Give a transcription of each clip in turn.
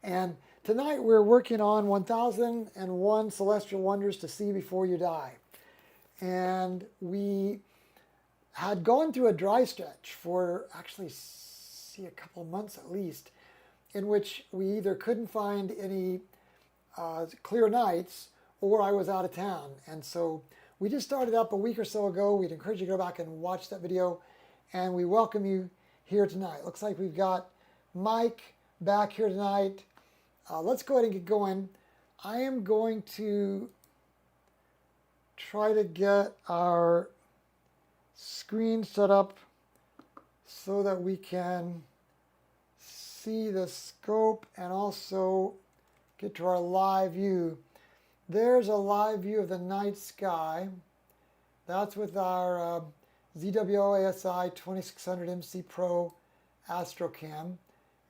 And tonight we're working on 1001 Celestial Wonders to See Before You Die. And we had gone through a dry stretch for actually a couple of months at least, in which we either couldn't find any clear nights or I was out of town. And so we just started up a week or so ago. We'd encourage you to go back and watch that video. And we welcome you here tonight. Looks like we've got Mike back here tonight. Let's go ahead and get going. I am going to try to get our screen set up so that we can see the scope and also get to our live view. There's a live view of the night sky. That's with our ZWO ASI178MM Pro Astrocam,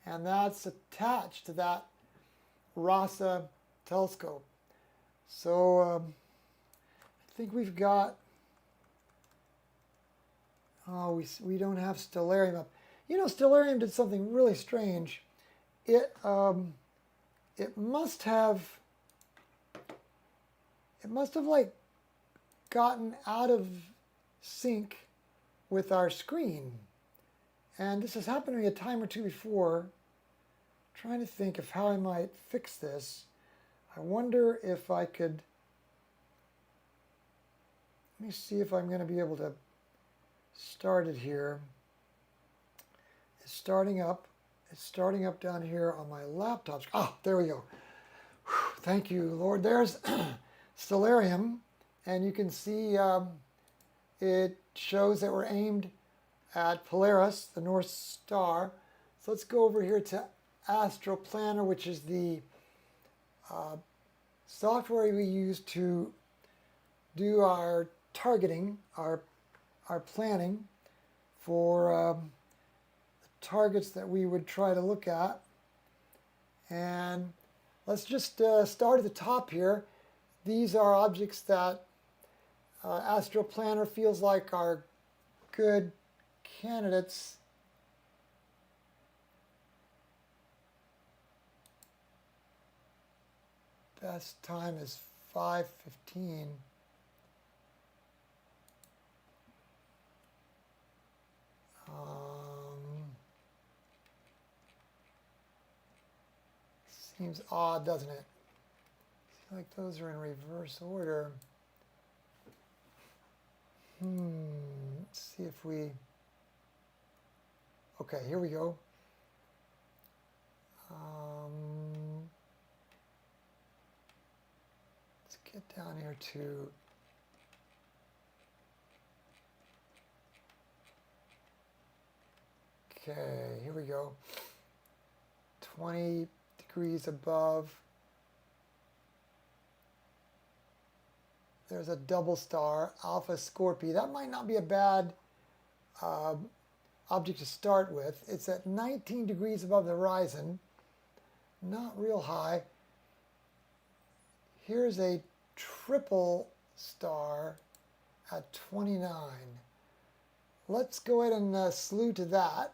and that's attached to that RASA telescope. So I think we've got, oh, we don't have Stellarium up. You know, Stellarium did something really strange. It must have like gotten out of sync with our screen. And this has happened to me a time or two before. I'm trying to think of how I might fix this. I wonder if I could, let me see if I'm going to be able to start it here. It's starting up. It's starting up down here on my laptop. Oh, there we go. Whew, thank you, Lord. There's Stellarium, and you can see it shows that we're aimed at Polaris, the North Star. So let's go over here to AstroPlanner, which is the software we use to do our targeting, our planning for the targets that we would try to look at. And let's just start at the top here. These are objects that AstroPlanner feels like are good candidates. Best time is 5:15. Seems odd, doesn't it? I feel like those are in reverse order. Let's see if we... Okay, here we go. Let's get down here to... Okay, here we go. 20 degrees above. There's a double star, Alpha Scorpi. That might not be a bad object to start with. It's at 19 degrees above the horizon, not real high. Here's a triple star at 29. Let's go ahead and slew to that.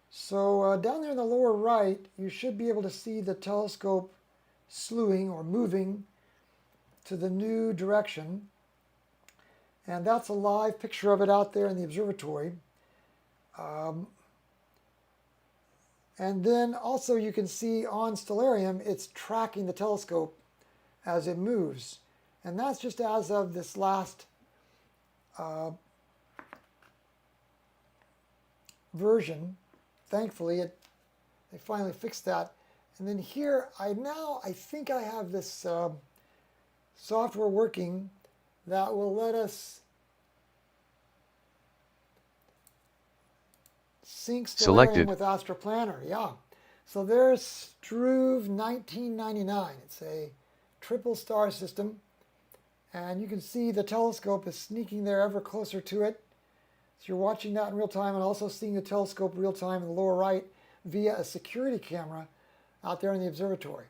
So down there in the lower right, you should be able to see the telescope slewing or moving to the new direction. And that's a live picture of it out there in the observatory. And then also you can see on Stellarium, it's tracking the telescope as it moves. And that's just as of this last version. Thankfully, they finally fixed that. And then here, I think I have this software working that will let us sync Stellarium with AstroPlanner. Yeah. So there's Struve 1999. It's a triple star system. And you can see the telescope is sneaking there ever closer to it. So you're watching that in real time and also seeing the telescope real time in the lower right via a security camera out there in the observatory.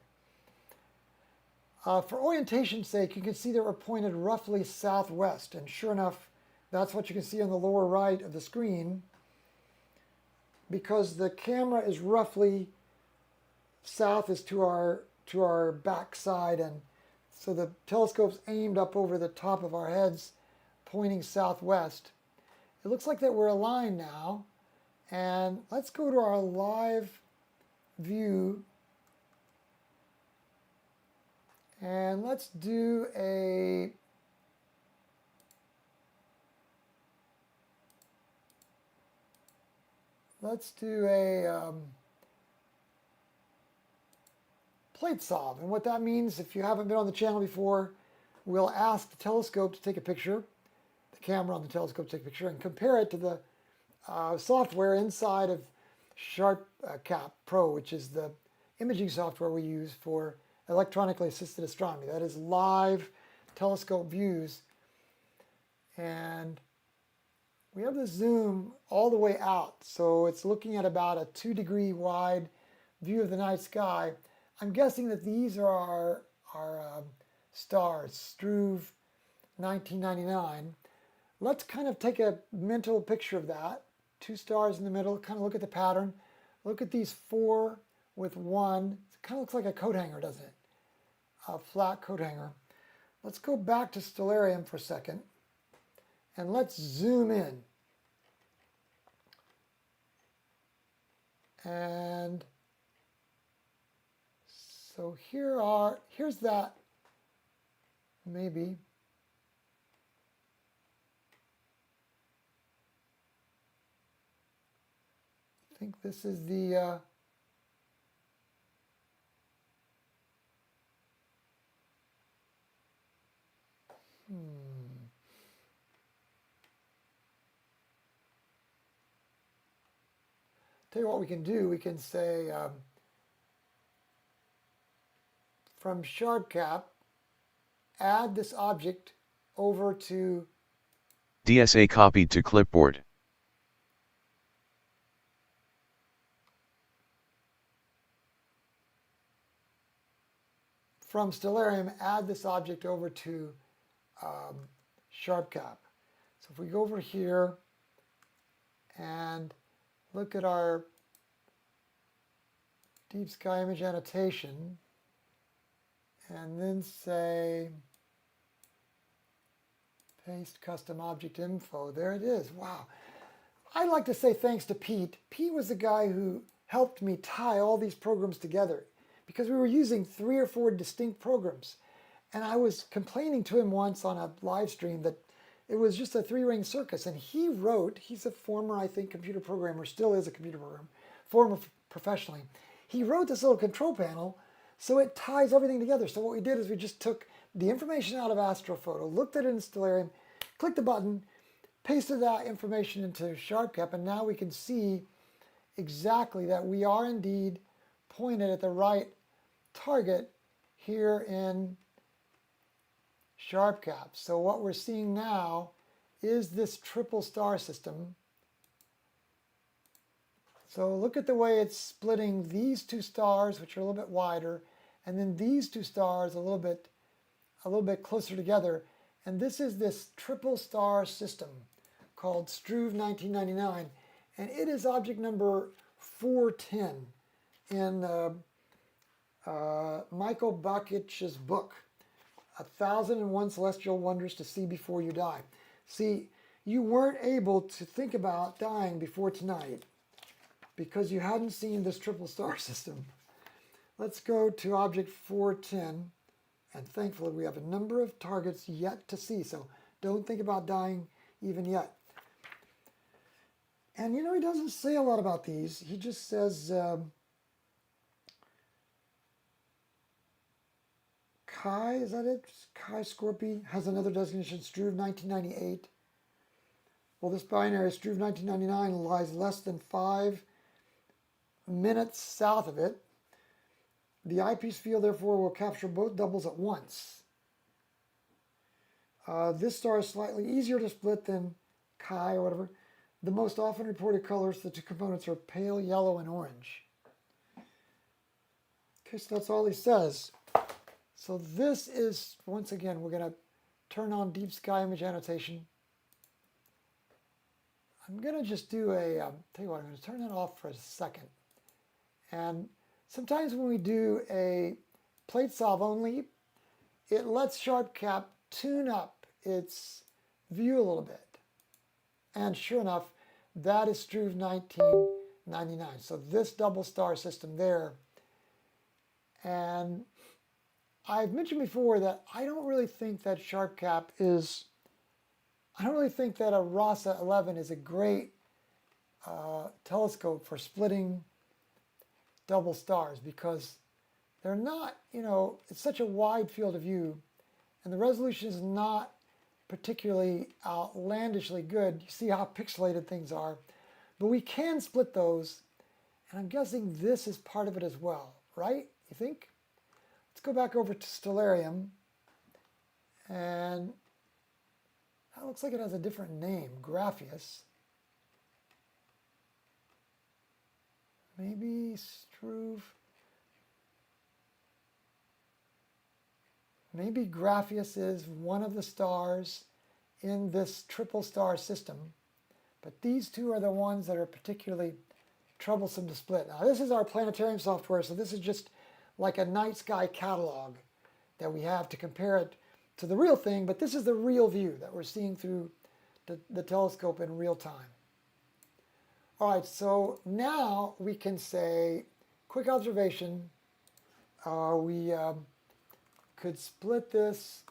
For orientation's sake, you can see that we're pointed roughly southwest. And sure enough, that's what you can see on the lower right of the screen, because the camera is roughly south is to our back side, and so the telescope's aimed up over the top of our heads, pointing southwest. It looks like that we're aligned now, and let's go to our live view, and let's do a plate solve. And what that means, if you haven't been on the channel before, we'll ask the telescope to take a picture, the camera on the telescope to take a picture, and compare it to the software inside of Sharpcap Pro, which is the imaging software we use for electronically assisted astronomy. That is live telescope views. And we have the zoom all the way out, so it's looking at about a 2-degree wide view of the night sky. I'm guessing that these are our stars, Struve 1999. Let's kind of take a mental picture of that. 2 stars in the middle, kind of look at the pattern. Look at these 4 with 1. It kind of looks like a coat hanger, doesn't it? A flat coat hanger. Let's go back to Stellarium for a second, and let's zoom in. And so here's that, maybe. I think this is the tell you what we can do. We can say from Sharpcap, add this object over to DSA copied to clipboard. From Stellarium, add this object over to Sharpcap. So if we go over here and look at our deep sky image annotation, and then say paste custom object info. There it is. Wow. I'd like to say thanks to Pete. Pete was the guy who helped me tie all these programs together, because we were using 3 or 4 distinct programs. And I was complaining to him once on a live stream that it was just a 3-ring circus. And he wrote, he's a former, I think, computer programmer, still is a computer programmer, former professionally. He wrote this little control panel so it ties everything together. So what we did is we just took the information out of Astrophoto, looked at it in Stellarium, clicked the button, pasted that information into Sharpcap, and now we can see exactly that we are indeed pointed at the right target here in Sharpcap. So what we're seeing now is this triple star system. So look at the way it's splitting these 2 stars, which are a little bit wider, and then these 2 stars a little bit closer together. And this is this triple star system called Struve 1999, and it is object number 410 in Michael Bakich's book, 1001 Celestial Wonders to See Before You Die. See, you weren't able to think about dying before tonight because you hadn't seen this triple star system. Let's go to object 410, and thankfully we have a number of targets yet to see, so don't think about dying even yet. And you know, he doesn't say a lot about these. He just says Chi, is that it? Chi Scorpi has another designation, Struve 1998. Well, this binary, Struve 1999, lies less than 5 minutes south of it. The eyepiece field, therefore, will capture both doubles at once. This star is slightly easier to split than Chi or whatever. The most often reported colors for the 2 components are pale yellow and orange. Okay, so that's all he says. So this is, once again, we're going to turn on deep sky image annotation. I'm going to just do a, tell you what, I'm going to turn that off for a second. And sometimes when we do a plate solve only, it lets Sharpcap tune up its view a little bit. And sure enough, that is Struve 1999. So this double star system there. And I've mentioned before that I don't really think that Sharpcap is, I don't really think that a RASA 11 is a great telescope for splitting double stars, because they're not, it's such a wide field of view and the resolution is not particularly outlandishly good. You see how pixelated things are, but we can split those, and I'm guessing this is part of it as well, right? You think? Let's go back over to Stellarium, and that looks like it has a different name, Grapheus. Maybe Struve. Maybe Grapheus is one of the stars in this triple star system, but these two are the ones that are particularly troublesome to split. Now this is our Planetarium software, so this is just like a night sky catalog that we have to compare it to the real thing, but this is the real view that we're seeing through the telescope in real time. All right, so now we can say, quick observation, we could split this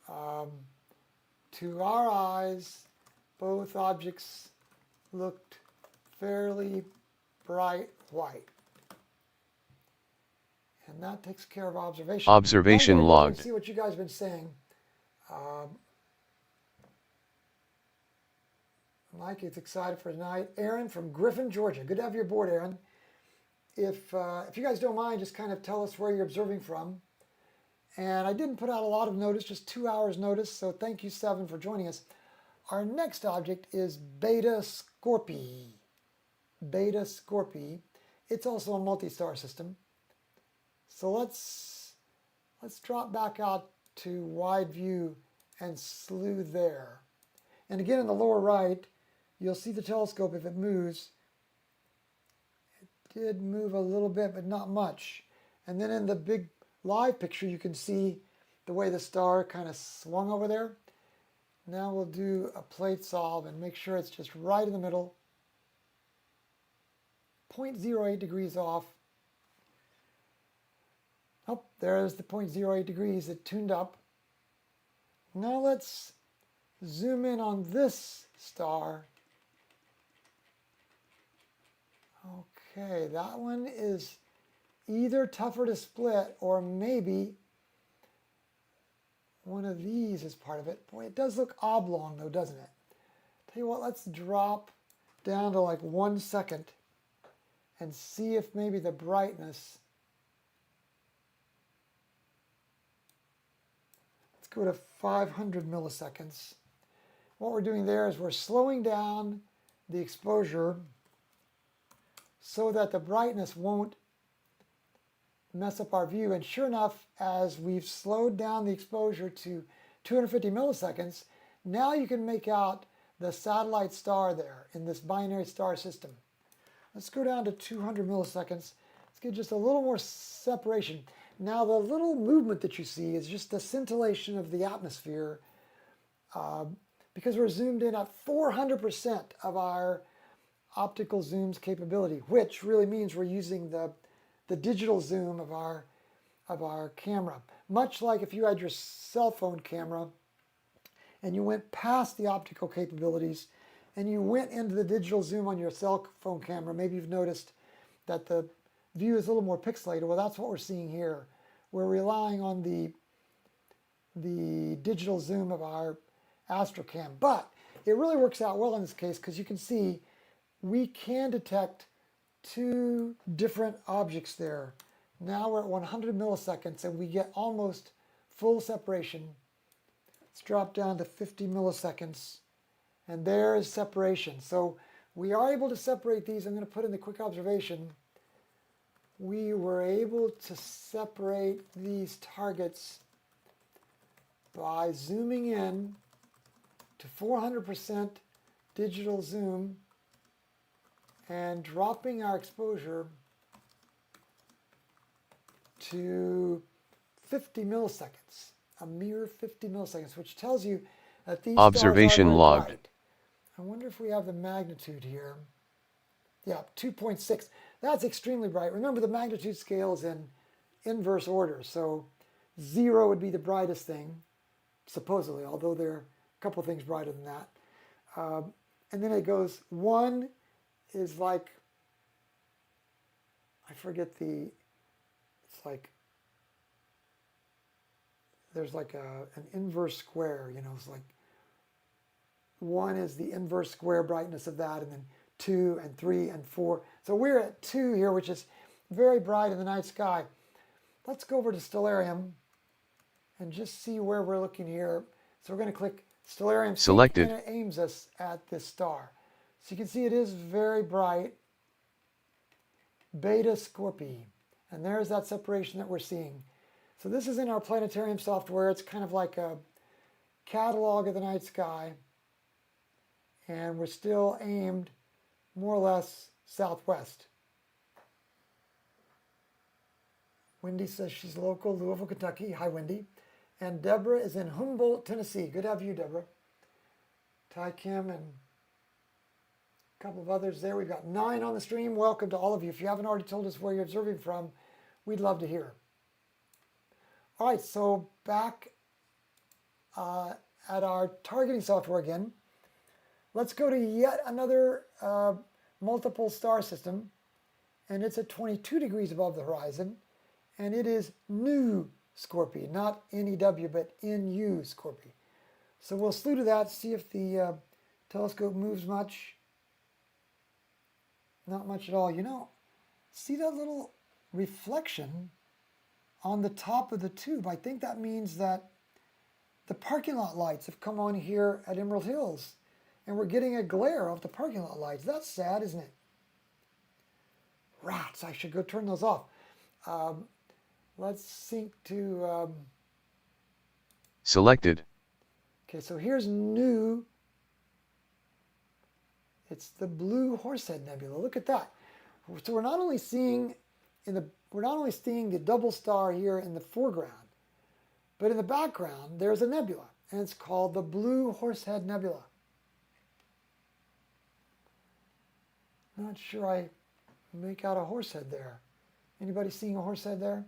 to our eyes. Both objects looked fairly bright white. And that takes care of observation. Observation logged. See what you guys have been saying. Mike is excited for tonight. Aaron from Griffin, Georgia. Good to have you aboard, Aaron. If you guys don't mind, just kind of tell us where you're observing from. And I didn't put out a lot of notice, just 2 hours notice, so thank you, Seven, for joining us. Our next object is Beta Scorpi. Beta Scorpi. It's also a multi-star system. So let's drop back out to wide view and slew there. And again, in the lower right, you'll see the telescope if it moves. It did move a little bit, but not much. And then in the big live picture, you can see the way the star kind of swung over there. Now we'll do a plate solve and make sure it's just right in the middle. 0.08 degrees off. Oh, there's the 0.08 degrees. It tuned up. Now let's zoom in on this star. Okay, that one is either tougher to split or maybe one of these is part of it. Boy, it does look oblong though, doesn't it? Tell you what, let's drop down to like 1 second and see if maybe the brightness. Let's go to 500 milliseconds. What we're doing there is we're slowing down the exposure so that the brightness won't mess up our view. And sure enough, as we've slowed down the exposure to 250 milliseconds, now you can make out the satellite star there in this binary star system. Let's go down to 200 milliseconds. Let's get just a little more separation. Now the little movement that you see is just the scintillation of the atmosphere because we're zoomed in at 400% of our optical zoom's capability, which really means we're using the digital zoom of our camera. Much like if you had your cell phone camera and you went past the optical capabilities and you went into the digital zoom on your cell phone camera, maybe you've noticed that the view is a little more pixelated. Well, that's what we're seeing here. We're relying on the digital zoom of our Astrocam, but it really works out well in this case because you can see we can detect two different objects there. Now we're at 100 milliseconds and we get almost full separation. Let's drop down to 50 milliseconds and there is separation. So we are able to separate these. I'm going to put in the quick observation. We were able to separate these targets by zooming in to 400% digital zoom and dropping our exposure to 50 milliseconds, a mere 50 milliseconds, which tells you that these Observation stars are logged. bright. I wonder if we have the magnitude here. Yeah, 2.6. That's extremely bright. Remember, the magnitude scale is in inverse order, so 0 would be the brightest thing, supposedly, although there are a couple things brighter than that. And then it goes, 1 is like, I forget the, it's like, there's like an inverse square, you know, it's like 1 is the inverse square brightness of that, and then 2 and 3 and 4. So we're at 2 here, which is very bright in the night sky. Let's go over to Stellarium and just see where we're looking here. So we're going to click Stellarium Selected. and it aims us at this star. So you can see it is very bright. Beta Scorpi. And there's that separation that we're seeing. So this is in our Planetarium software. It's kind of like a catalog of the night sky. And we're still aimed more or less southwest. Wendy says she's local, Louisville, Kentucky. Hi, Wendy. And Deborah is in Humboldt, Tennessee. Good to have you, Deborah. Ty Kim and a couple of others there. We've got 9 on the stream. Welcome to all of you. If you haven't already told us where you're observing from, we'd love to hear. All right, so back at our targeting software again. Let's go to yet another multiple star system, and it's at 22 degrees above the horizon, and it is new Scorpi, not NEW, but NU Scorpi. So we'll slew to that, see if the telescope moves much. Not much at all. You know, see that little reflection on the top of the tube? I think that means that the parking lot lights have come on here at Emerald Hills, and we're getting a glare of the parking lot lights. That's sad, isn't it? Rats, I should go turn those off. Let's sync to... Selected. Okay, so here's new. It's the blue Horsehead Nebula. Look at that. So we're not only seeing the double star here in the foreground, but in the background there's a nebula, and it's called the blue Horsehead Nebula. Not sure I make out a horsehead there. Anybody seeing a horsehead there?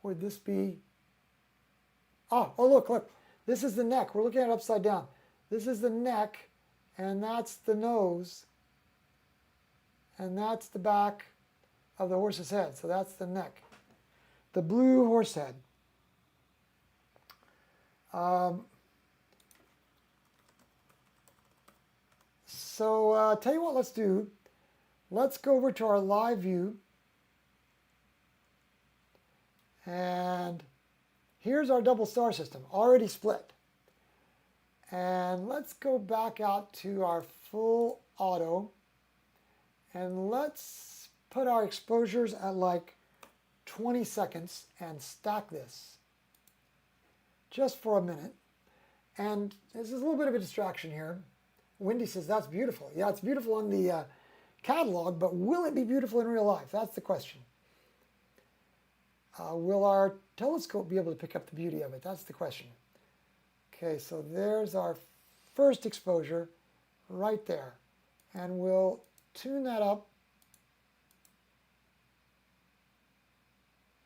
Would this be... Oh, look. This is the neck. We're looking at it upside down. This is the neck, and that's the nose, and that's the back of the horse's head. So that's the neck. The blue horsehead. So tell you what, let's do. Let's go over to our live view. And here's our double star system, already split. And let's go back out to our full auto. And let's put our exposures at like 20 seconds and stack this just for a minute. And this is a little bit of a distraction here. Wendy says, that's beautiful. Yeah, it's beautiful on the catalog, but will it be beautiful in real life? That's the question. Will our telescope be able to pick up the beauty of it? That's the question. Okay, so there's our first exposure right there. And we'll tune that up.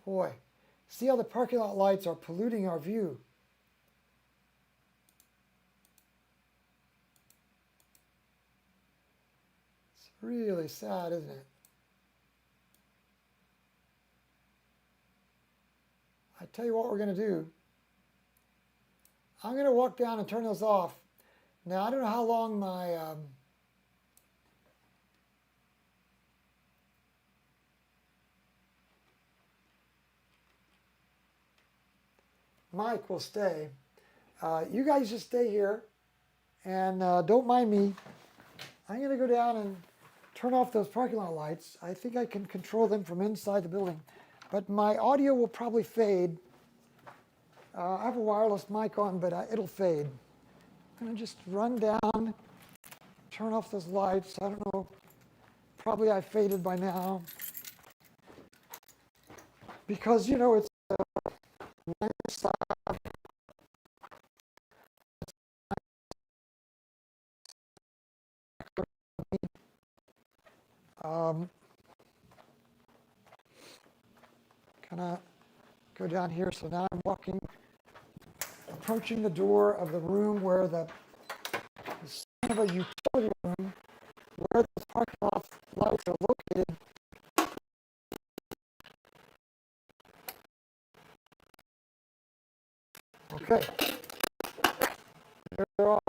Boy, see how the parking lot lights are polluting our view. It's really sad, isn't it? I tell you what we're going to do. I'm going to walk down and turn those off. Now, I don't know how long my mic will stay. You guys just stay here and don't mind me. I'm going to go down and turn off those parking lot lights. I think I can control them from inside the building. But my audio will probably fade. I have a wireless mic on, but it'll fade. I'm going to just run down, turn off those lights. I don't know, probably I faded by now. Because, you know, it's kind of go down here. So now I'm walking, approaching the door of the room where the kind of a utility room where the parking lot lights are located. Okay, they're off.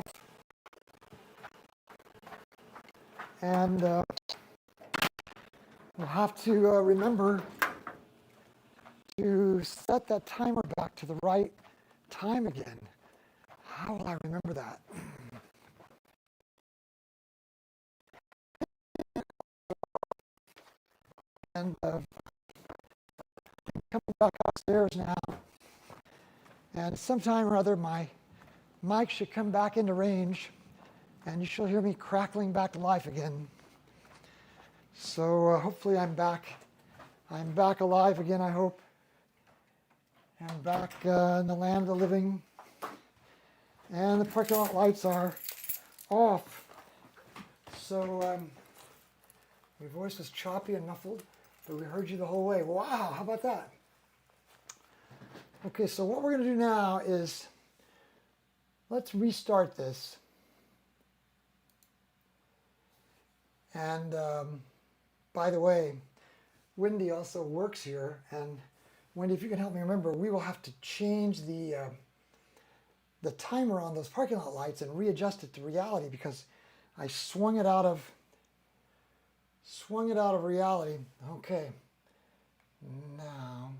And we'll have to remember to set that timer back to the right time again. How will I remember that? And I'm coming back upstairs now. And sometime or other, my mic should come back into range, and you shall hear me crackling back to life again. So hopefully I'm back. I'm back alive again, I hope. I'm back in the land of the living. And the parking lot lights are off. So your voice was choppy and muffled, but we heard you the whole way. Wow, how about that? Okay, so what we're going to do now is let's restart this. And by the way, Wendy also works here. And Wendy, if you can help me remember, we will have to change the timer on those parking lot lights and readjust it to reality because I swung it out of reality. Okay, now.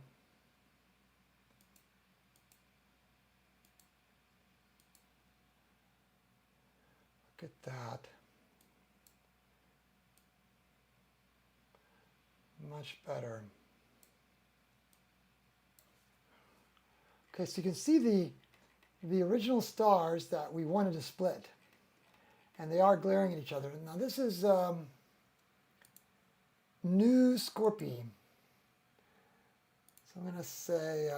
Look at that. Much better. Okay, so you can see the original stars that we wanted to split. And they are glaring at each other. Now this is new Scorpi. So I'm going to say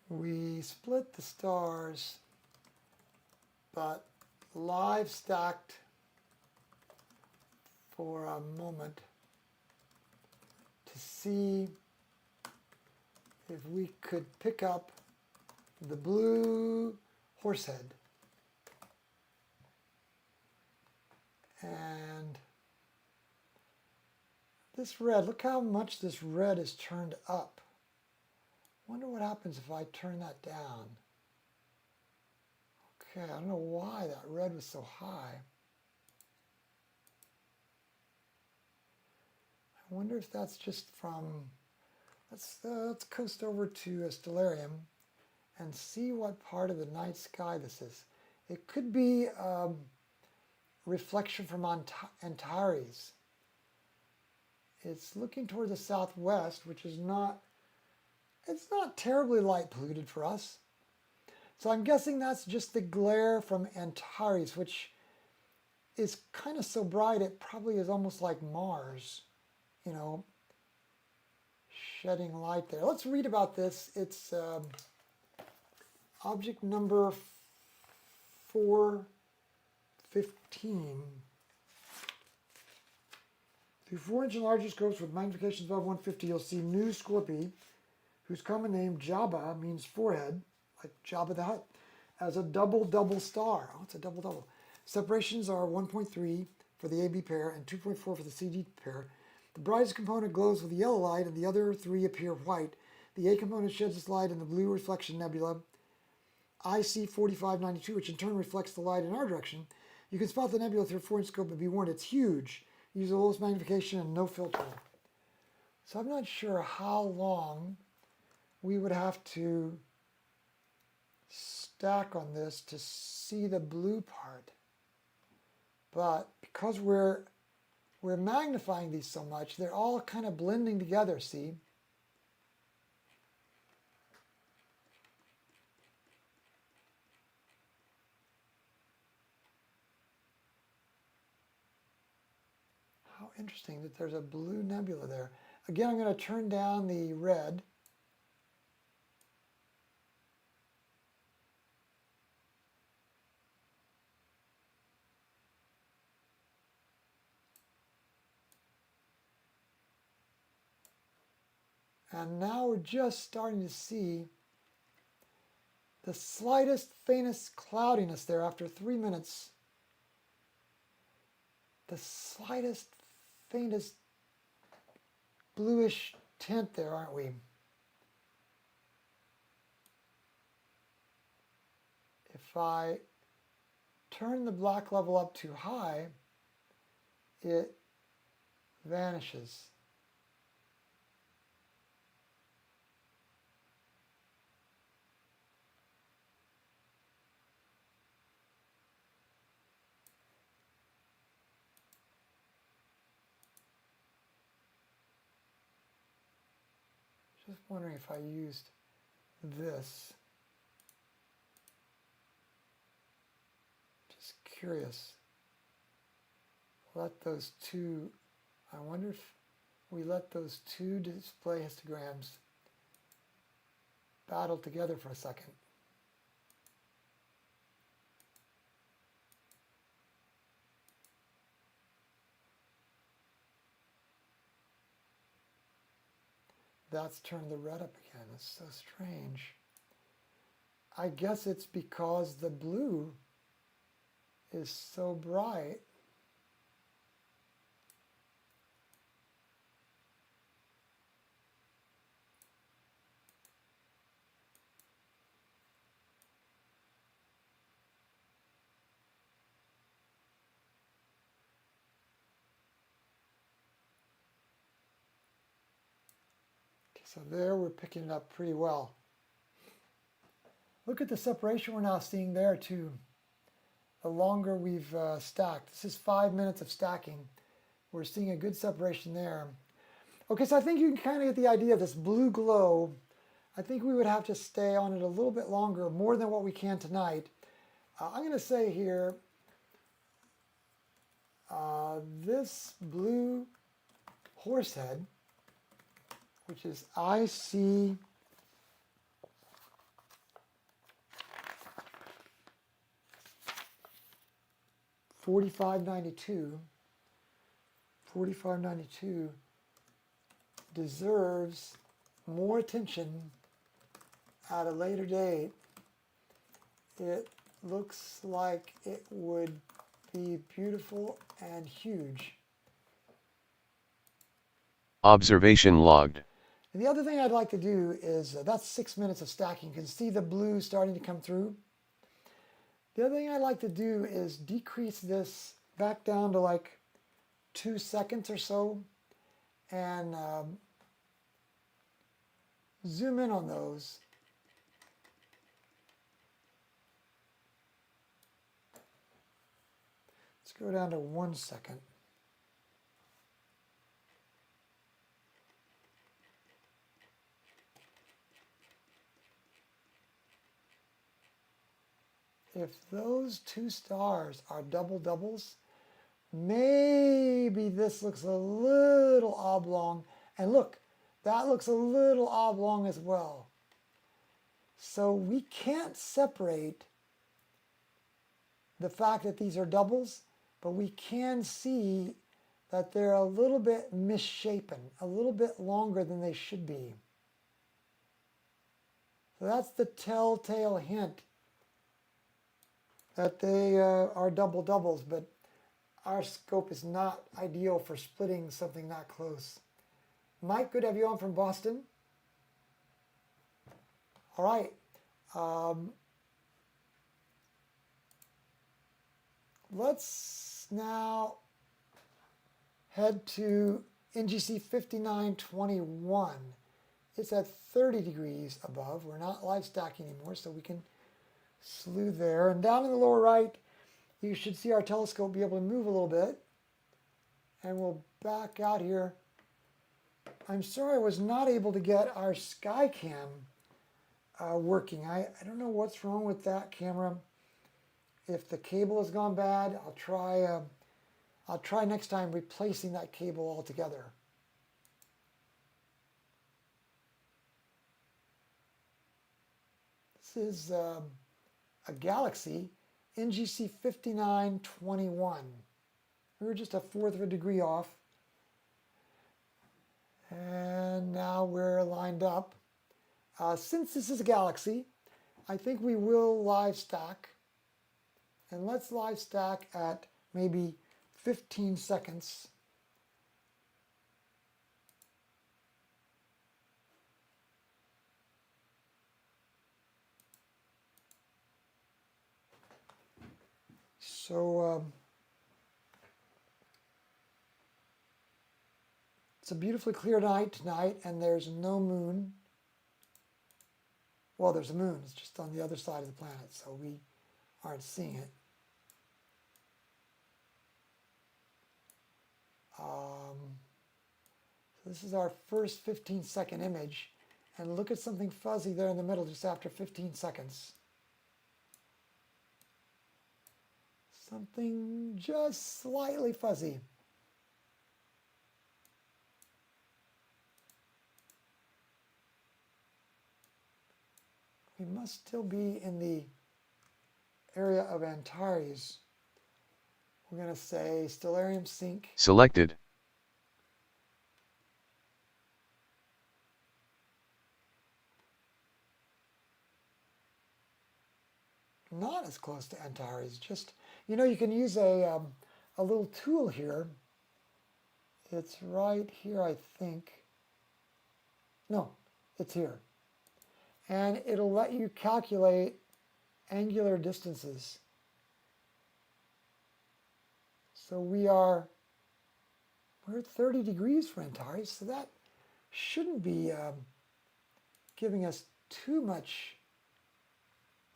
we split the stars, but live stacked for a moment to see if we could pick up the blue Horsehead. And this red, look how much this red is turned up. Wonder what happens if I turn that down. Okay, I don't know why that red was so high. I wonder if that's just from, let's coast over to Stellarium and see what part of the night sky this is. It could be reflection from Antares. It's looking toward the southwest, which is it's not terribly light polluted for us. So I'm guessing that's just the glare from Antares, which is kind of so bright it probably is almost like Mars, you know, shedding light there. Let's read about this. It's object number 415. Through 4-inch and larger scopes with magnifications above 150, you'll see new Scorpi, whose common name Jabba means forehead, like Jabba the Hutt, as a double-double star. Oh, it's a double-double. Separations are 1.3 for the AB pair and 2.4 for the CD pair. The brightest component glows with yellow light and the other three appear white. The A component sheds its light in the blue reflection nebula, IC4592, which in turn reflects the light in our direction. You can spot the nebula through a 4-inch scope, but be warned, it's huge. Use the lowest magnification and no filter. So I'm not sure how long we would have to stack on this to see the blue part. But because we're magnifying these so much, they're all kind of blending together, see? interesting that there's a blue nebula there. Again, I'm going to turn down the red. And now we're just starting to see the slightest, faintest cloudiness there after 3 minutes. The slightest, faintest bluish tint there, aren't we? If I turn the black level up too high, it vanishes. Just wondering if I used this. Just curious. Let those two, I wonder if we let those two display histograms battle together for a second. That's turned the red up again. It's so strange. I guess it's because the blue is so bright. So there we're picking it up pretty well. Look at the separation we're now seeing there too. The longer we've stacked. This is 5 minutes of stacking. We're seeing a good separation there. Okay, so I think you can kind of get the idea of this blue glow. I think we would have to stay on it a little bit longer, more than what we can tonight. I'm going to say here, this blue Horsehead, which is IC 4592 deserves more attention at a later date. It looks like it would be beautiful and huge. Observation logged. And the other thing I'd like to do is, that's 6 minutes of stacking. You can see the blue starting to come through. The other thing I'd like to do is decrease this back down to like 2 seconds or so and zoom in on those. Let's go down to 1 second. If those two stars are double doubles, maybe this looks a little oblong. And look, that looks a little oblong as well. So we can't separate the fact that these are doubles, but we can see that they're a little bit misshapen, a little bit longer than they should be. So that's the telltale hint that they are double doubles, but our scope is not ideal for splitting something that close. Mike, good to have you on from Boston. All right. Let's now head to NGC 5921. It's at 30 degrees above. We're not live stacking anymore, so we can slew there. And down in the lower right, you should see our telescope be able to move a little bit. And we'll back out here. I'm sorry I was not able to get our Skycam working. I don't know what's wrong with that camera. If the cable has gone bad, I'll try I'll try next time replacing that cable altogether. This is a galaxy, NGC 5921. We were just a fourth of a degree off. And now we're lined up. Since this is a galaxy, I think we will live stack. And let's live stack at maybe 15 seconds. So it's a beautifully clear night tonight, and there's no moon. Well, there's a moon. It's just on the other side of the planet, so we aren't seeing it. So this is our first 15-second image, and look at something fuzzy there in the middle just after 15 seconds. Something just slightly fuzzy. We must still be in the area of Antares. We're going to say Stellarium sync. Selected. Not as close to Antares. Just, you know, you can use a little tool here. It's right here, I think. No, it's here. And it'll let you calculate angular distances. So we're 30 degrees for Antares, so that shouldn't be giving us too much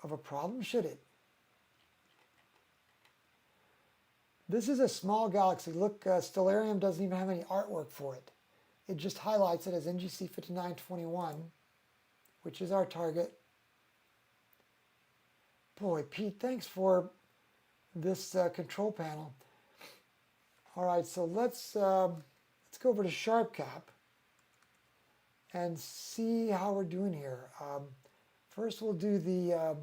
of a problem, should it? This is a small galaxy. Look, Stellarium doesn't even have any artwork for it. It just highlights it as NGC 5921, which is our target. Boy, Pete, thanks for this control panel. All right, so let's go over to Sharpcap and see how we're doing here. First, we'll do the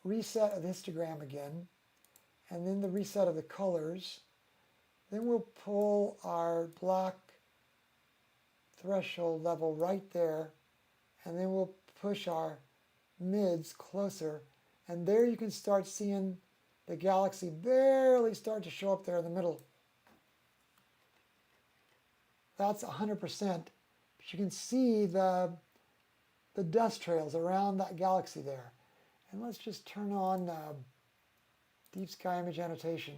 reset of the histogram again, and then the reset of the colors. Then we'll pull our black threshold level right there, and then we'll push our mids closer, and there you can start seeing the galaxy barely start to show up there in the middle. That's 100%, but you can see the dust trails around that galaxy there. And let's just turn on deep sky image annotation.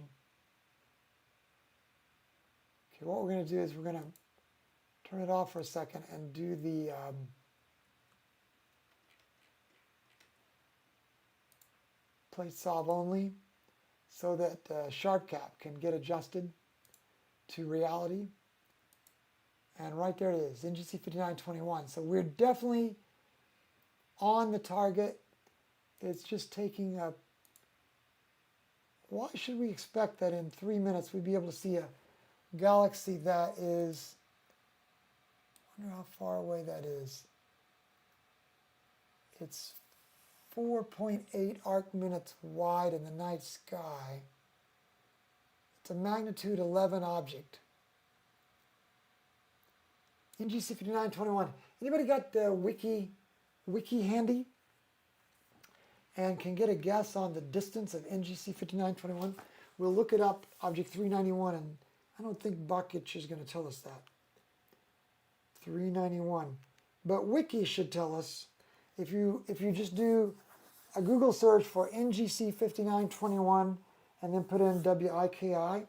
Okay, what we're going to do is we're going to turn it off for a second and do the plate solve only, so that Sharpcap can get adjusted to reality. And right there it is, NGC 5921. So we're definitely on the target. It's just taking a... Why should we expect that in 3 minutes we'd be able to see a galaxy that is... I wonder how far away that is. It's 4.8 arc minutes wide in the night sky. It's a magnitude 11 object. NGC 5921. Anybody got the wiki handy and can get a guess on the distance of NGC 5921? We'll look it up, object 391, and I don't think Bakich is going to tell us that. 391. But wiki should tell us. If you just do a Google search for NGC 5921 and then put in WIKI,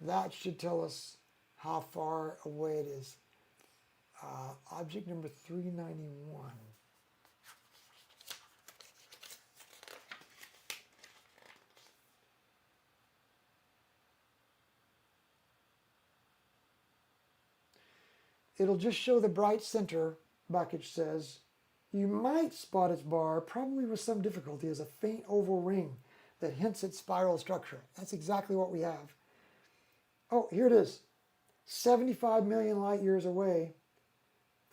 that should tell us how far away it is. Object number 391. It'll just show the bright center, Bakich says. You might spot its bar, probably with some difficulty, as a faint oval ring that hints at spiral structure. That's exactly what we have. Oh, here it is. 75 million light years away,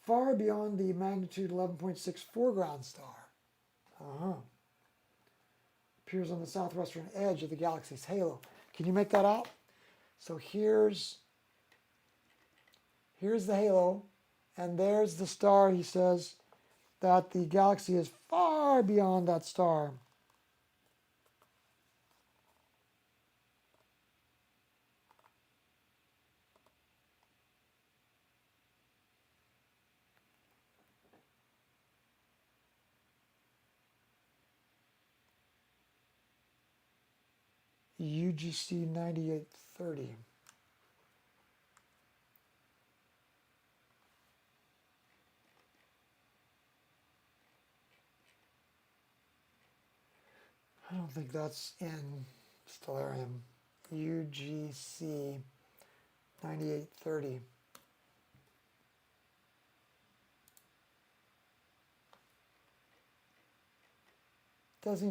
far beyond the magnitude 11.6 foreground star. Appears on the southwestern edge of the galaxy's halo. Can you make that out? So here's the halo, and there's the star. He says that the galaxy is far beyond that star. UGC 9830. I don't think that's in Stellarium. UGC 9830. Doesn't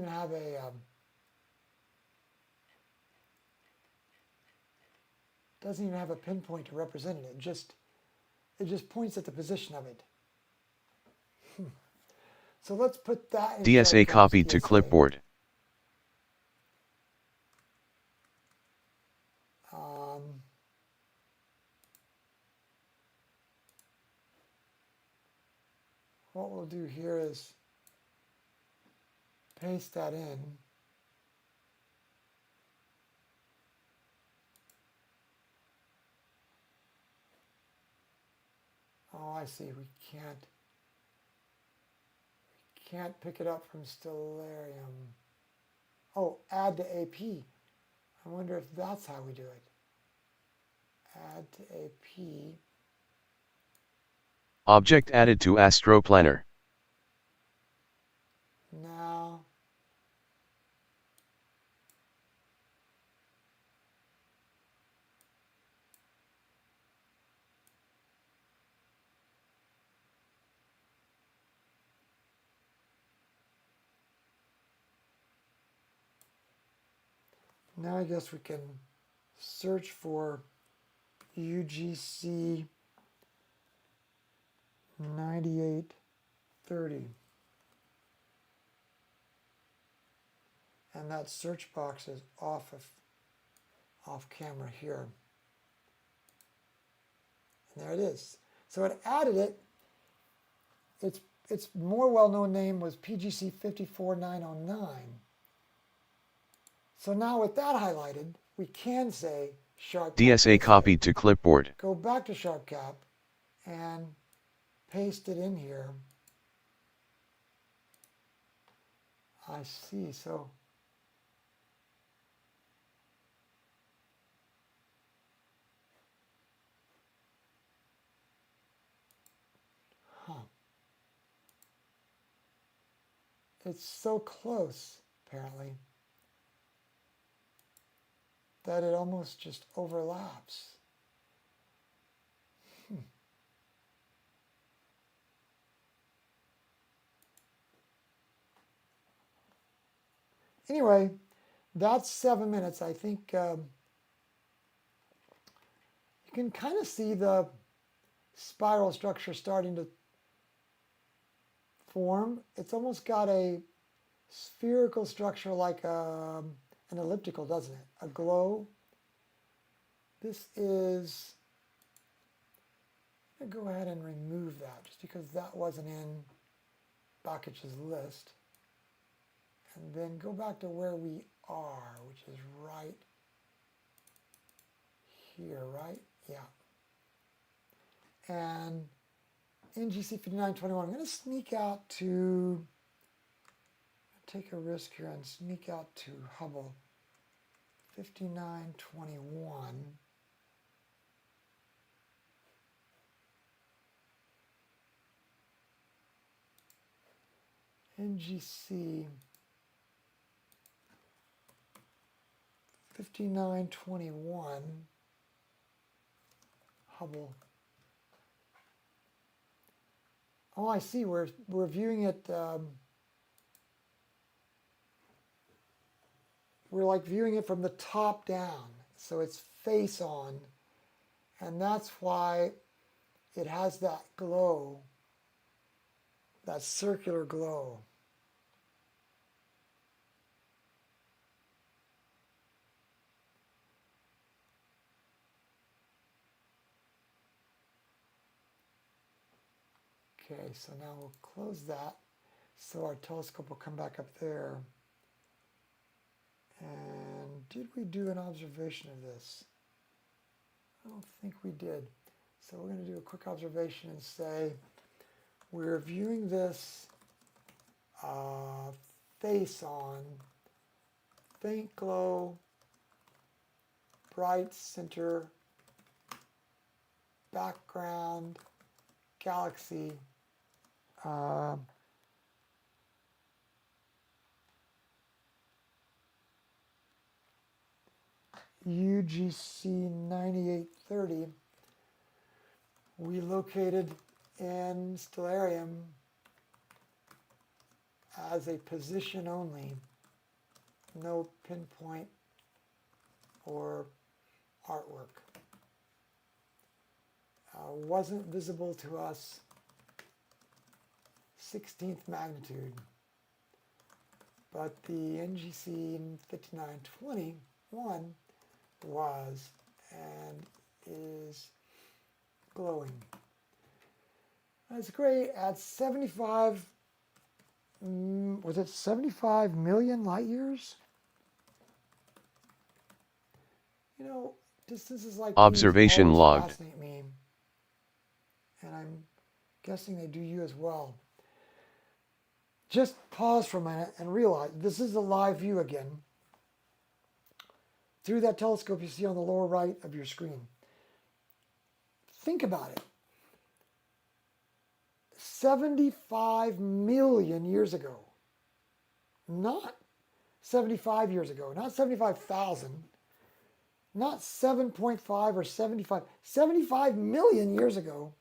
even have a pinpoint to represent it. It just points at the position of it. So let's put that in DSA Sharpcap's copied to DSA. clipboard. What we'll do here is paste that in. Oh, I see. We can't pick it up from Stellarium. Oh, add to AP. I wonder if that's how we do it. Add to AP. Object added to AstroPlanner. Now, I guess we can search for UGC 9830. And that search box is off camera here. And there it is. So it added it. Its more well-known name was PGC 54909. So now with that highlighted, we can say Sharpcap. DSA copied to clipboard. Go back to Sharpcap and paste it in here. I see. So it's so close, apparently, that it almost just overlaps. Anyway, that's 7 minutes. I think you can kind of see the spiral structure starting to form. It's almost got a spherical structure like an elliptical, doesn't it? A glow. This is, I'm going to go ahead and remove that just because that wasn't in Bakich's list. And then go back to where we are, which is right here, right? Yeah. And NGC 5921, I'm going to sneak out to, take a risk here and sneak out to Hubble 5921. NGC 5921 Hubble. Oh, I see. We're viewing it. We're like viewing it from the top down So it's face on, and that's why it has that glow, that circular glow. Okay, so now we'll close that so our telescope will come back up there. And did we do an observation of this? I don't think we did. So we're going to do a quick observation and say we're viewing this face on, faint glow, bright center, background, galaxy. UGC 9830, we located in Stellarium as a position only, no pinpoint or artwork. Wasn't visible to us 16th magnitude, but the NGC 5921 was and is glowing. That's great. At 75, was it 75 million light years? You know, distances like Observation these always logged. fascinate me, and I'm guessing they do you as well. Just pause for a minute and realize this is a live view again through that telescope you see on the lower right of your screen. Think about it. 75 million years ago, not 75 years ago, not 75,000, not 7.5 or 75, 75 million years ago,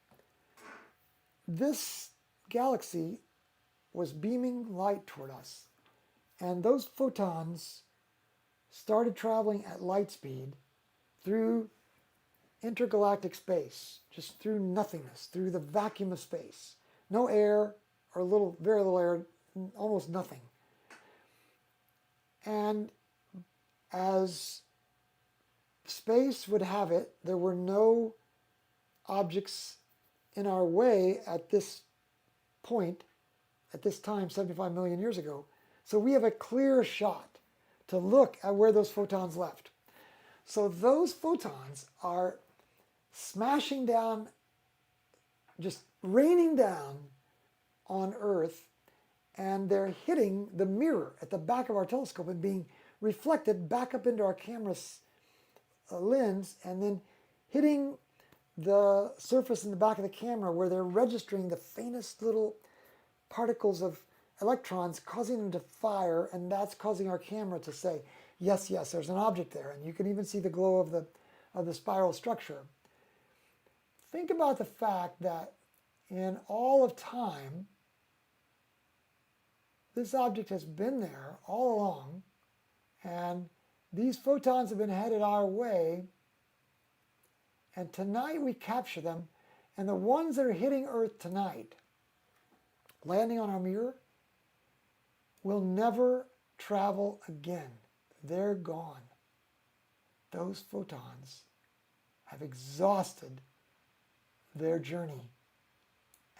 this galaxy was beaming light toward us. And those photons started traveling at light speed through intergalactic space, just through nothingness, through the vacuum of space. No air, or very little air, almost nothing. And as space would have it, there were no objects in our way at this point, at this time, 75 million years ago. So we have a clear shot to look at where those photons left. So those photons are smashing down, just raining down on Earth, and they're hitting the mirror at the back of our telescope and being reflected back up into our camera's lens, and then hitting the surface in the back of the camera where they're registering the faintest little particles of electrons, causing them to fire, and that's causing our camera to say, yes, yes, there's an object there, and you can even see the glow of the spiral structure. Think about the fact that in all of time, this object has been there all along, and these photons have been headed our way, and tonight we capture them, and the ones that are hitting Earth tonight, landing on our mirror, will never travel again. They're gone. Those photons have exhausted their journey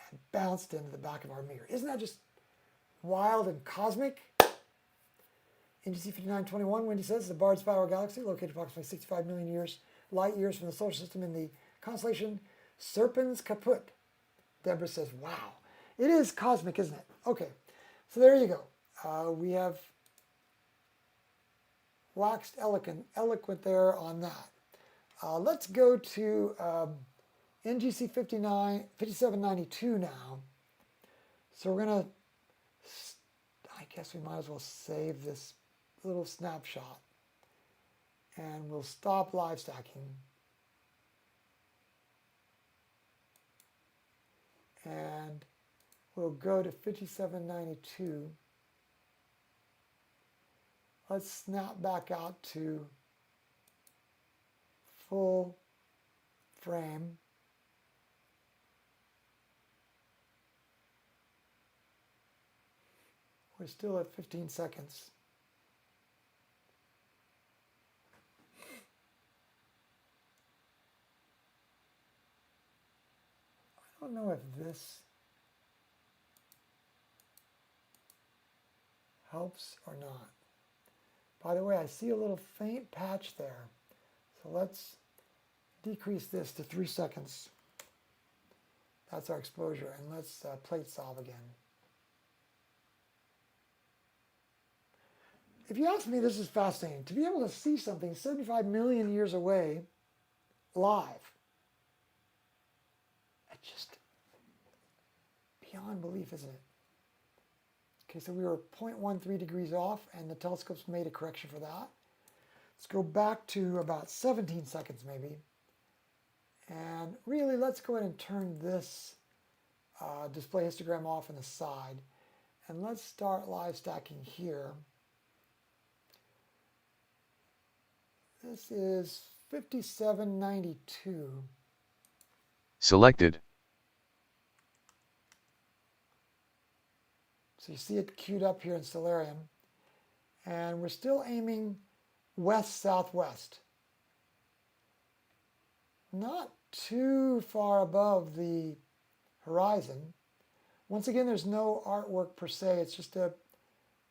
and bounced into the back of our mirror. Isn't that just wild and cosmic? NGC 5921, Wendy says, the Barred Spiral Galaxy, located approximately 65 million light years from the solar system in the constellation Serpens Caput. Deborah says, wow. It is cosmic, isn't it? Okay, so there you go. We have waxed eloquent there on that. Let's go to NGC 5792 now. So we're going to, I guess we might as well save this little snapshot. And we'll stop live stacking. And we'll go to 5792. Let's snap back out to full frame. We're still at 15 seconds. I don't know if this helps or not. By the way, I see a little faint patch there. So let's decrease this to 3 seconds. That's our exposure. And let's plate solve again. If you ask me, this is fascinating. To be able to see something 75 million years away live, it's just beyond belief, isn't it? Okay, so we were 0.13 degrees off, and the telescope's made a correction for that. Let's go back to about 17 seconds maybe. And really, let's go ahead and turn this display histogram off on the side. And let's start live stacking here. This is 5792. Selected. So you see it queued up here in Stellarium. And we're still aiming west-southwest. Not too far above the horizon. Once again, there's no artwork per se. It's just a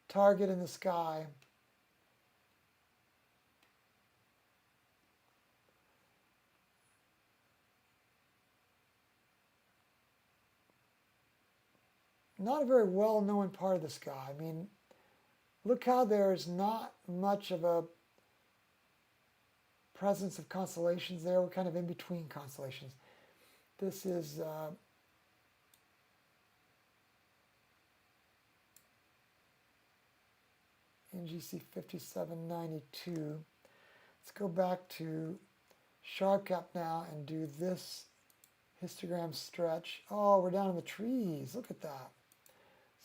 target in the sky. Not a very well-known part of the sky. I mean, look how there's not much of a presence of constellations there. We're kind of in between constellations. This is NGC 5792. Let's go back to Sharpcap now and do this histogram stretch. Oh, we're down in the trees. Look at that.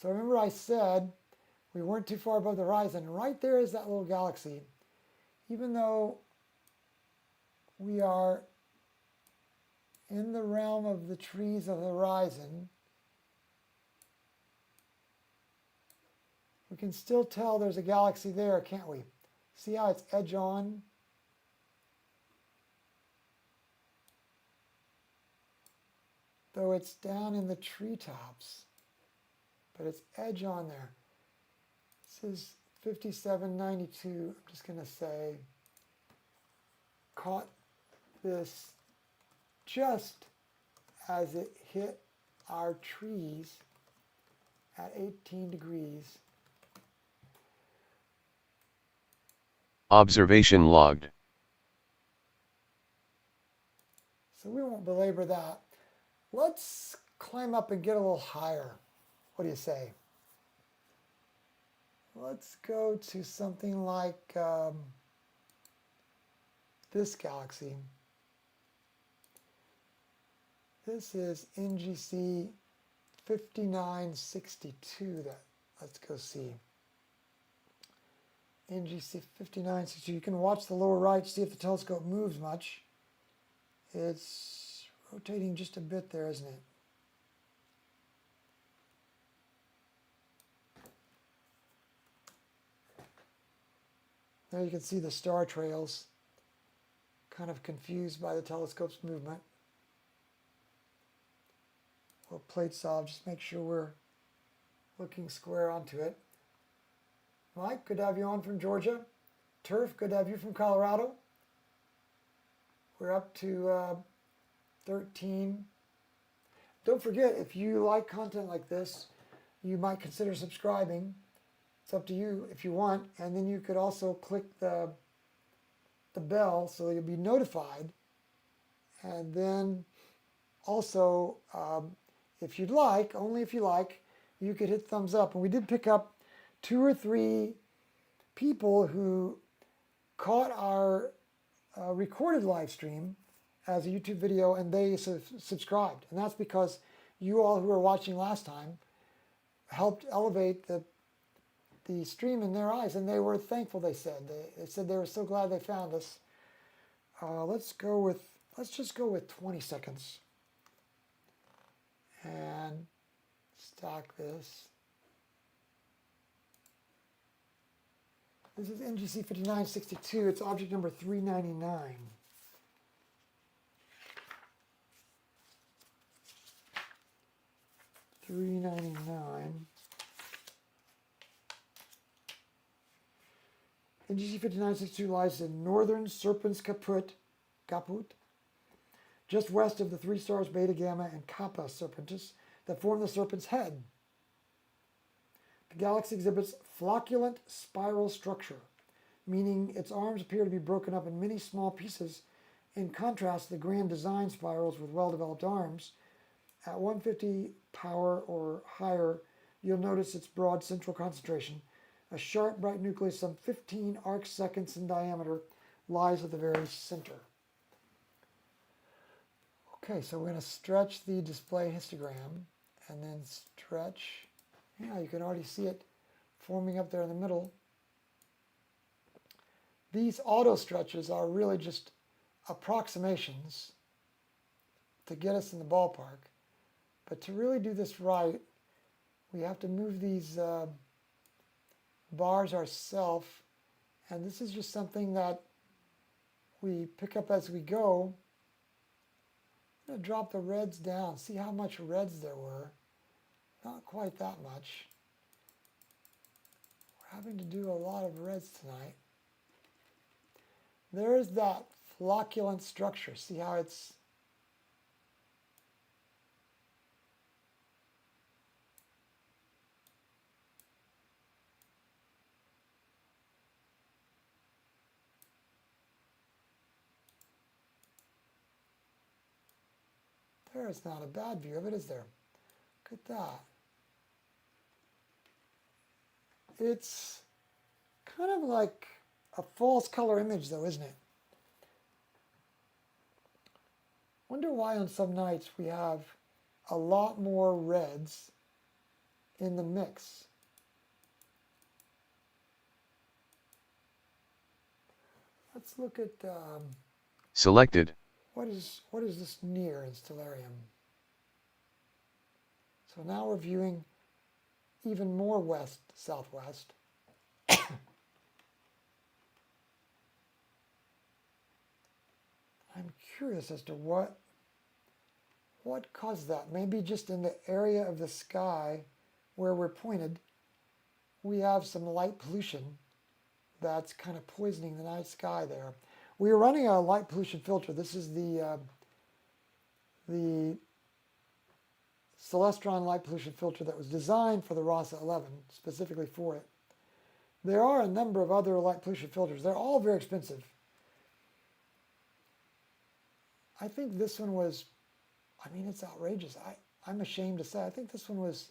So remember I said we weren't too far above the horizon. Right there is that little galaxy. Even though we are in the realm of the trees of the horizon, we can still tell there's a galaxy there, can't we? See how it's edge on? Though it's down in the treetops, but it's edge on there. This is 5792. I'm just going to say, caught this just as it hit our trees at 18 degrees. Observation logged. So we won't belabor that. Let's climb up and get a little higher. What do you say? Let's go to something like this galaxy. This is NGC 5962. Let's go see. NGC 5962. You can watch the lower right, see if the telescope moves much. It's rotating just a bit there, isn't it? There you can see the star trails, kind of confused by the telescope's movement. We'll plate solve, just make sure we're looking square onto it. Mike, good to have you on from Georgia. Turf, good to have you from Colorado. We're up to 13. Don't forget, if you like content like this, you might consider subscribing. It's up to you if you want. And then you could also click the bell so that you'll be notified. And then also, if you'd like, only if you like, you could hit thumbs up. And we did pick up 2 or 3 people who caught our recorded live stream as a YouTube video, and they subscribed. And that's because you all who were watching last time helped elevate the stream in their eyes, and they were thankful, they said. They said they were so glad they found us. let's just go with 20 seconds and stack this. This is NGC 5962. It's object number 399. NGC 5962 lies in northern Serpens Caput, just west of the three stars Beta, Gamma, and Kappa Serpentis that form the Serpent's head. The galaxy exhibits flocculent spiral structure, meaning its arms appear to be broken up in many small pieces, in contrast to the grand design spirals with well-developed arms. At 150 power or higher, you'll notice its broad central concentration. A sharp, bright nucleus some 15 arc seconds in diameter lies at the very center. Okay, so we're going to stretch the display histogram and then stretch. Yeah, you can already see it forming up there in the middle. These auto stretches are really just approximations to get us in the ballpark. But to really do this right, we have to move these bars ourselves. And this is just something that we pick up as we go. I'm going to drop the reds down, see how much reds there were. Not quite that much. We're having to do a lot of reds tonight. There's that flocculent structure. See how it's there's not a bad view of it, is there? Look at that. It's kind of like a false color image though, isn't it? Wonder why on some nights we have a lot more reds in the mix. Let's look at Selected. what is this near in Stellarium. So now we're viewing even more west-southwest. I'm curious as to what caused that. Maybe just in the area of the sky where we're pointed, we have some light pollution that's kind of poisoning the night sky there. We are running a light pollution filter. This is the Celestron light pollution filter that was designed for the RASA 11, specifically for it. There are a number of other light pollution filters. They're all very expensive. I think this one was, I mean, it's outrageous. I'm ashamed to say, I think this one was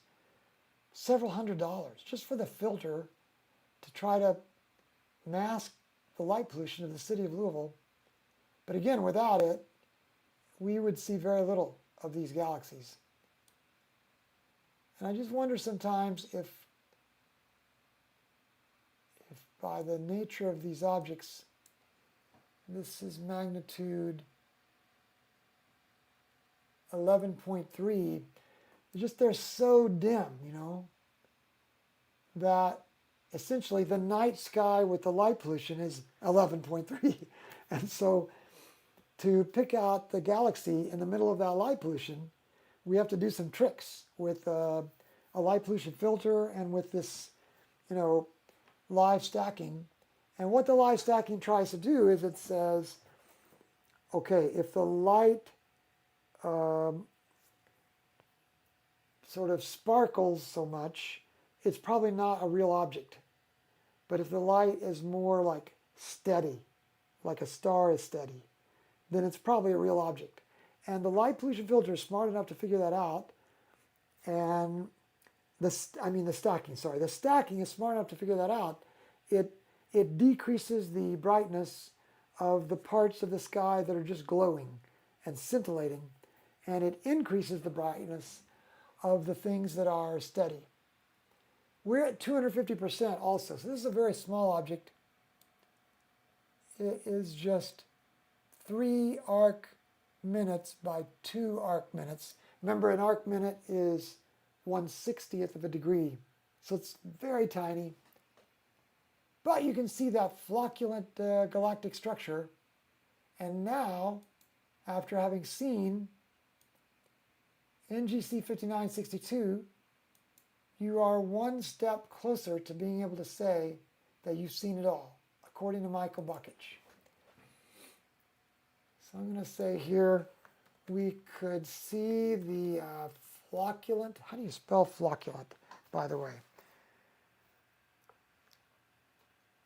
several $100s just for the filter to try to mask the light pollution of the city of Louisville. But again, without it, we would see very little of these galaxies. And I just wonder sometimes if by the nature of these objects, this is magnitude 11.3, just they're so dim, you know, that essentially the night sky with the light pollution is 11.3. And so to pick out the galaxy in the middle of that light pollution, we have to do some tricks with a light pollution filter and with this, you know, live stacking. And what the live stacking tries to do is it says, okay, if the light sort of sparkles so much, it's probably not a real object. But if the light is more like steady, like a star is steady, then it's probably a real object. And the light pollution filter is smart enough to figure that out. And the stacking is smart enough to figure that out. It decreases the brightness of the parts of the sky that are just glowing and scintillating, and it increases the brightness of the things that are steady. We're at 250% also, so this is a very small object. It is just 3 arc minutes by 2 arc minutes. Remember, an arc minute is 1/60th of a degree, so it's very tiny. But you can see that flocculent galactic structure. And now, after having seen NGC 5962, you are one step closer to being able to say that you've seen it all, according to Michael Bakich. So I'm going to say here, we could see the flocculent. How do you spell flocculent, by the way?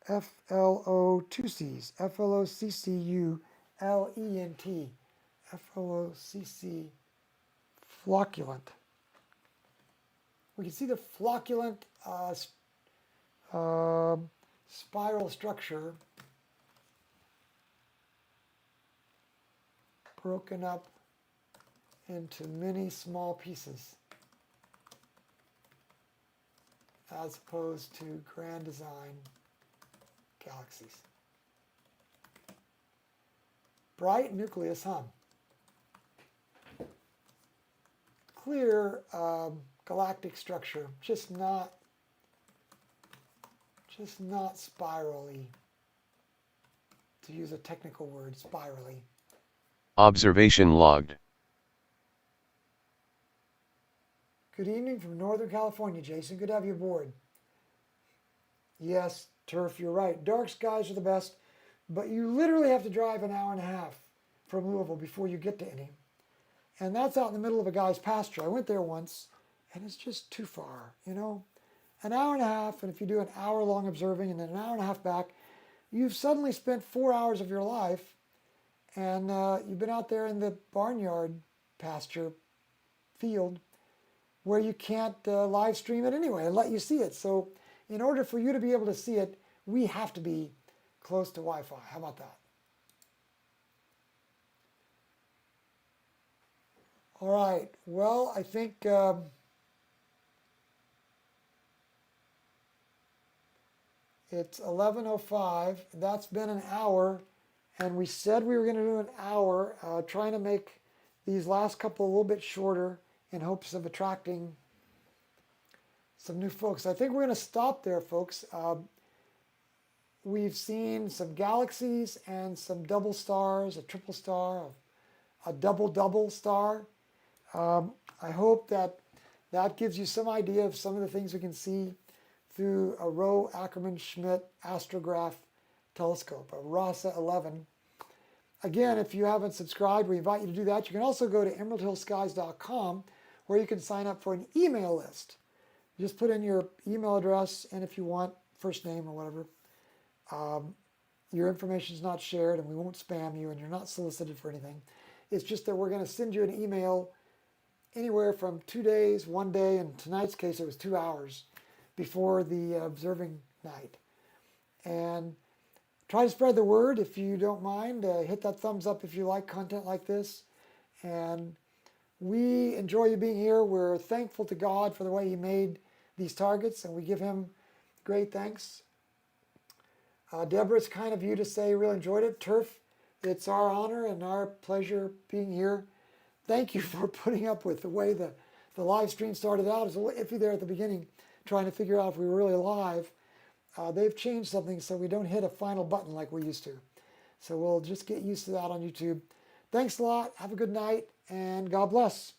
F-L-O, 2 C's, F-L-O-C-C-U-L-E-N-T, F-L-O-C-C, flocculent. We can see the flocculent spiral structure broken up into many small pieces, as opposed to grand design galaxies. Bright nucleus, huh? Clear galactic structure, just not spirally, to use a technical word, spirally. Observation logged. Good evening from Northern California, Jason. Good to have you aboard. Yes, Turf, you're right. Dark skies are the best, but you literally have to drive an hour and a half from Louisville before you get to any. And that's out in the middle of a guy's pasture. I went there once, and it's just too far, you know? An hour and a half, and if you do an hour-long observing and then an hour and a half back, you've suddenly spent 4 hours of your life, and you've been out there in the barnyard pasture field where you can't live stream it anyway and let you see it. So in order for you to be able to see it, we have to be close to Wi-Fi. How about that? All right. Well, I think it's 11:05. That's been an hour, and we said we were going to do an hour, trying to make these last couple a little bit shorter in hopes of attracting some new folks. I think we're going to stop there, folks. We've seen some galaxies and some double stars, a triple star, a double star. I hope that gives you some idea of some of the things we can see through a Rowe-Ackermann Schmidt Astrograph telescope, a RASA 11. Again, if you haven't subscribed, we invite you to do that. You can also go to emeraldhillskies.com where you can sign up for an email list. Just put in your email address, and if you want, first name or whatever. Your information is not shared, and we won't spam you, and you're not solicited for anything. It's just that we're going to send you an email anywhere from 2 days, 1 day, in tonight's case it was 2 hours before the observing night. And try to spread the word if you don't mind. Hit that thumbs up if you like content like this. And we enjoy you being here. We're thankful to God for the way He made these targets, and we give Him great thanks. Deborah, it's kind of you to say you really enjoyed it. Turf, it's our honor and our pleasure being here. Thank you for putting up with the way the live stream started out. It was a little iffy there at the beginning, trying to figure out if we were really live. They've changed something so we don't hit a final button like we used to. So we'll just get used to that on YouTube. Thanks a lot. Have a good night, and God bless.